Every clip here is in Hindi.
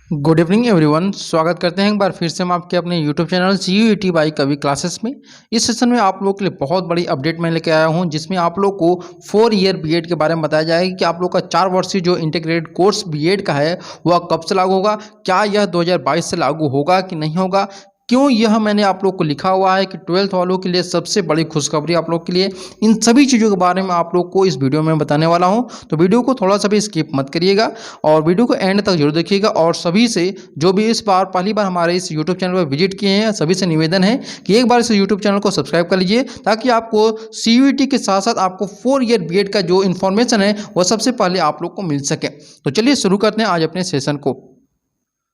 Good evening everyone. स्वागत करते हैं एक बार फिर से हम आपके अपने यूट्यूब चैनल CUET बाई कवि क्लासेस में। इस सेशन में आप लोगों के लिए बहुत बड़ी अपडेट मैं लेके आया हूं, जिसमें आप लोग को 4 ईयर बीएड के बारे में बताया जाएगा कि आप लोग का 4 वर्षीय जो इंटीग्रेटेड कोर्स बीएड का है वह कब से लागू होगा, क्या यह 2022 से लागू होगा कि नहीं होगा, क्यों यह मैंने आप लोग को लिखा हुआ है कि 12th वालों के लिए सबसे बड़ी खुशखबरी आप लोग के लिए। इन सभी चीज़ों के बारे में आप लोग को इस वीडियो में बताने वाला हूं, तो वीडियो को थोड़ा सा भी स्किप मत करिएगा और वीडियो को एंड तक जरूर देखिएगा। और सभी से जो भी इस बार पहली बार हमारे इस यूट्यूब चैनल पर विजिट किए हैं, सभी से निवेदन है कि एक बार इस यूट्यूब चैनल को सब्सक्राइब कर लीजिए, ताकि आपको CUET के साथ साथ आपको 4 ईयर बीएड का जो इन्फॉर्मेशन है वह सबसे पहले आप लोग को मिल सके। तो चलिए शुरू करते हैं आज अपने सेशन को।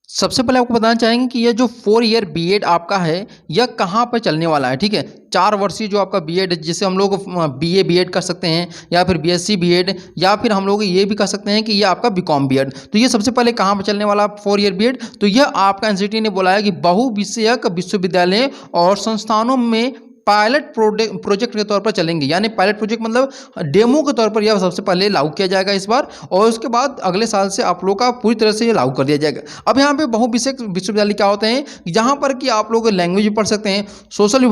सबसे पहले आपको बताना चाहेंगे कि यह जो 4 ईयर बीएड आपका है यह कहाँ पर चलने वाला है। ठीक है, 4 वर्षीय जो आपका बीएड है, जिसे हम लोग BA बीएड कर सकते हैं या फिर BSc बीएड, या फिर हम लोग ये भी कर सकते हैं कि ये आपका BCom बीएड। तो ये सबसे पहले कहाँ पर चलने वाला 4 ईयर बीएड, तो यह आपका NCT ने बोला है कि बहुविषयक विश्वविद्यालय और संस्थानों में पायलट प्रोजेक्ट के तौर पर चलेंगे। यानी पायलट प्रोजेक्ट मतलब डेमो के तौर पर यह सबसे पहले लागू किया जाएगा इस बार, और उसके बाद अगले साल से आप लोग का पूरी तरह से ये लागू कर दिया जाएगा। अब यहाँ पे बहुविषयक विश्वविद्यालय क्या होते हैं, जहाँ पर कि आप लोग लैंग्वेज भी पढ़ सकते हैं, सोशल भी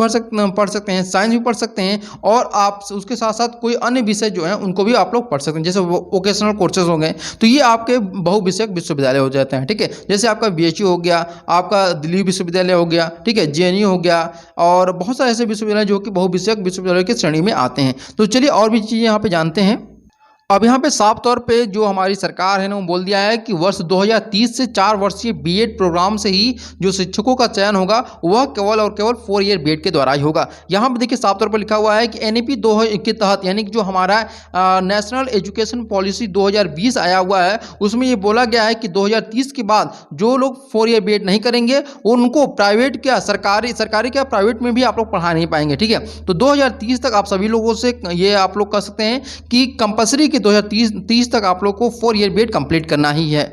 पढ़ सकते हैं, साइंस भी पढ़ सकते हैं, और आप उसके साथ साथ कोई अन्य विषय जो है उनको भी आप लोग पढ़ सकते हैं, जैसे वोकेशनल कोर्सेज हो गए। तो ये आपके बहुविषयक विश्वविद्यालय हो जाते हैं। ठीक है, जैसे आपका BHU हो गया, आपका दिल्ली विश्वविद्यालय हो गया, ठीक है, JNU हो गया, और बहुत सारे ऐसे विश्वविद्यालय जो कि बहुविषयक विश्वविद्यालय की श्रेणी में आते हैं। तो चलिए और भी चीज़ें यहाँ पे जानते हैं। अब यहाँ पे साफ तौर पे जो हमारी सरकार है ना वो बोल दिया है कि वर्ष 2030 से 4 वर्षीय बीएड प्रोग्राम से ही जो शिक्षकों का चयन होगा वह केवल और केवल 4 ईयर बीएड के द्वारा ही होगा। यहाँ पे देखिए साफ तौर पर लिखा हुआ है कि NEP 2 के तहत, यानी कि जो हमारा नेशनल एजुकेशन पॉलिसी 2020 आया हुआ है, उसमें ये बोला गया है कि 2030 के बाद जो लोग 4 ईयर बीएड नहीं करेंगे उनको प्राइवेट क्या सरकारी क्या प्राइवेट में भी आप लोग पढ़ा नहीं पाएंगे। ठीक है, तो 2030 तक आप सभी लोगों से ये आप लोग कर सकते हैं कि कंपल्सरी 2030 तक आप लोग को 4 ईयर बीएड कंप्लीट करना ही है।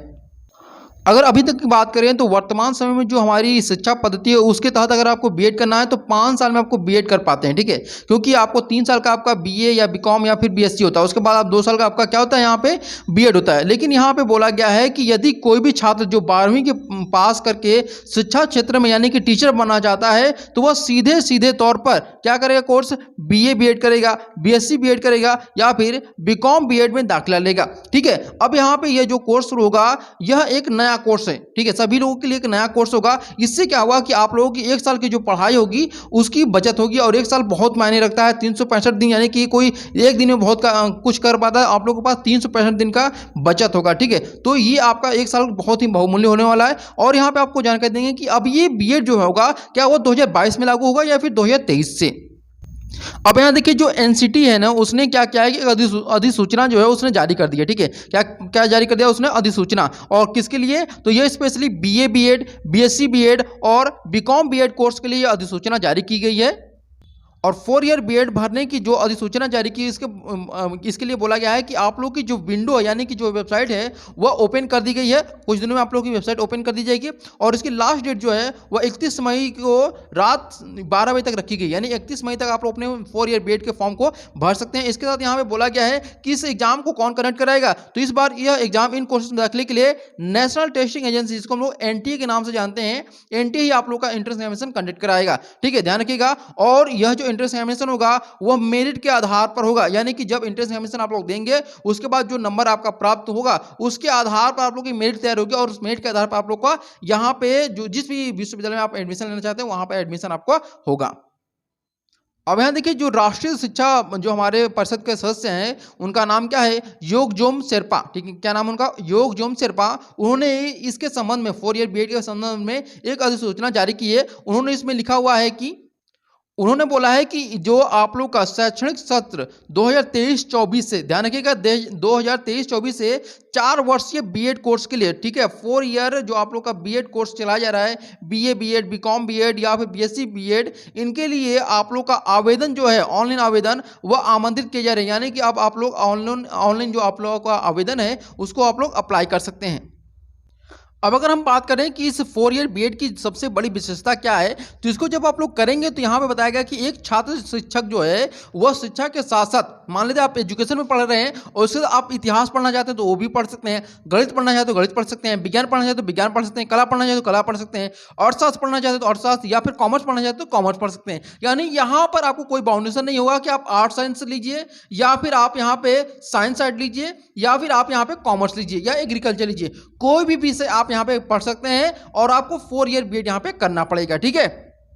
अगर अभी तक की बात करें तो वर्तमान समय में जो हमारी शिक्षा पद्धति है उसके तहत अगर आपको बीएड करना है तो 5 साल में आपको बीएड कर पाते हैं। ठीक है, क्योंकि आपको 3 साल का आपका BA या BCom या फिर BSc होता है, उसके बाद आप 2 साल का आपका क्या होता है यहाँ पे बीएड होता है। लेकिन यहाँ पे बोला गया है कि यदि कोई भी छात्र जो 12वीं के पास करके शिक्षा क्षेत्र में यानी कि टीचर बनना चाहता है तो वह सीधे सीधे तौर पर क्या करेगा, कोर्स BA बीएड करेगा, BSc बीएड करेगा या फिर BCom बीएड में दाखिला लेगा। ठीक है, अब यहाँ पे यह जो कोर्स शुरू होगा यह एक नया कोर्स है। ठीक है, सभी लोगों के लिए एक नया कोर्स होगा। इससे क्या होगा कि आप लोगों की 1 साल की जो पढ़ाई होगी उसकी बचत होगी, और 1 साल बहुत मायने रखता है। 365 दिन, यानी कि कोई एक दिन में बहुत कुछ कर पाता है, आप लोगों के पास 365 दिन का बचत होगा। ठीक है, तो ये आपका 1 साल बहुत ही बहुमूल्य होने वाला है। और यहाँ पे आपको जानकारी देंगे कि अब ये बीएड जो होगा क्या वो 2022 में लागू होगा या फिर 2023 से। अब यहाँ देखिए जो NCT है ना उसने क्या किया है कि अधिसूचना जो है उसने जारी कर दी है। ठीक है, क्या क्या जारी कर दिया उसने, अधिसूचना। और किसके लिए, तो ये specially BA BEd, BSc BEd और BCom बीएड कोर्स के लिए ये अधिसूचना जारी की गई है। और 4 ईयर बीएड भरने की जो अधिसूचना जारी की इसके लिए बोला गया है कि आप लोग की जो विंडो है यानी कि जो वेबसाइट है वह ओपन कर दी गई है। कुछ दिनों में आप लोग की वेबसाइट ओपन कर दी जाएगी, और इसकी लास्ट डेट जो है वह 31 मई को रात 12 बजे तक रखी गई, यानी 31 मई तक आप लोग अपने 4 ईयर बीएड के फॉर्म को भर सकते हैं। इसके साथ यहाँ पे बोला गया है कि इस एग्जाम को कौन कंडक्ट कराएगा, तो इस बार यह एग्जाम इन कोर्सेज में दाखिले के लिए नेशनल टेस्टिंग एजेंसी, जिसको हम लोग NTA के नाम से जानते हैं, NTA ही आप लोग का एंट्रेंस एग्जामिनेशन कंडक्ट कराएगा। ठीक है, ध्यान रखिएगा। और यह जो एंट्रेंस एग्जामिनेशन होगा वह मेरिट के आधार पर होगा, यानी कि जब एंट्रेंस एग्जामिनेशन आप लोग देंगे उसके बाद जो नंबर आपका प्राप्त होगा उसके आधार पर आप लोग की मेरिट तैयार होगी, और उस मेरिट के आधार पर आप लोग का यहाँ पे जो जिस भी विश्वविद्यालय में आप एडमिशन लेना चाहते हैं वहां पर एडमिशन आपका होगा। अब यहाँ देखिए जो राष्ट्रीय शिक्षा जो हमारे परिषद के सदस्य हैं उनका नाम क्या है, योगजोम शेरपा। ठीक है, क्या नाम उनका, योगजोम शेरपा। उन्होंने इसके संबंध में 4 ईयर बीएड के संबंध में एक अधिसूचना जारी की है। उन्होंने इसमें लिखा हुआ है कि उन्होंने बोला है कि जो आप लोग का शैक्षणिक सत्र 2023-24 से, ध्यान रखिएगा, 2023-24 से 4 वर्षीय बीएड कोर्स के लिए, ठीक है, 4 ईयर जो आप लोग का बीएड कोर्स चलाया जा रहा है, BA बीएड, BCom बीएड या फिर BSc बीएड, इनके लिए आप लोग का आवेदन जो है, ऑनलाइन आवेदन, वह आमंत्रित किए जा रहे हैं। यानी कि अब आप लोग ऑनलाइन जो आप लोगों का आवेदन है उसको आप लोग अप्लाई कर सकते हैं। अब अगर हम बात करें कि इस 4 ईयर बीएड की सबसे बड़ी विशेषता क्या है, तो इसको जब आप लोग करेंगे तो यहाँ पे बताया गया कि एक छात्र शिक्षक जो है, वह शिक्षा के साथ-साथ मान लीजिए आप एजुकेशन में पढ़ रहे हैं और उसके साथ आप इतिहास पढ़ना चाहते हैं तो वो भी पढ़ सकते हैं, गणित पढ़ना चाहते हो गणित पढ़ सकते हैं, विज्ञान पढ़ना चाहते हो विज्ञान पढ़ सकते हैं, कला पढ़ना चाहते हो कला पढ़ सकते हैं, अर्थशास्त्र पढ़ना चाहते हो तो अर्थशास्त्र या फिर कॉमर्स पढ़ना चाहते हो तो कॉमर्स पढ़ सकते हैं। यानी यहाँ पर आपको कोई बाउंडेशन नहीं होगा कि आप आर्ट साइंस लीजिए या फिर आप यहाँ पे साइंस साइड लीजिए या फिर आप यहाँ पे कॉमर्स लीजिए या एग्रीकल्चर लीजिए, कोई भी विषय आप यहाँ पे पढ़ सकते हैं और आपको 4 ईयर बीएड यहाँ पे करना पड़ेगा। ठीक है।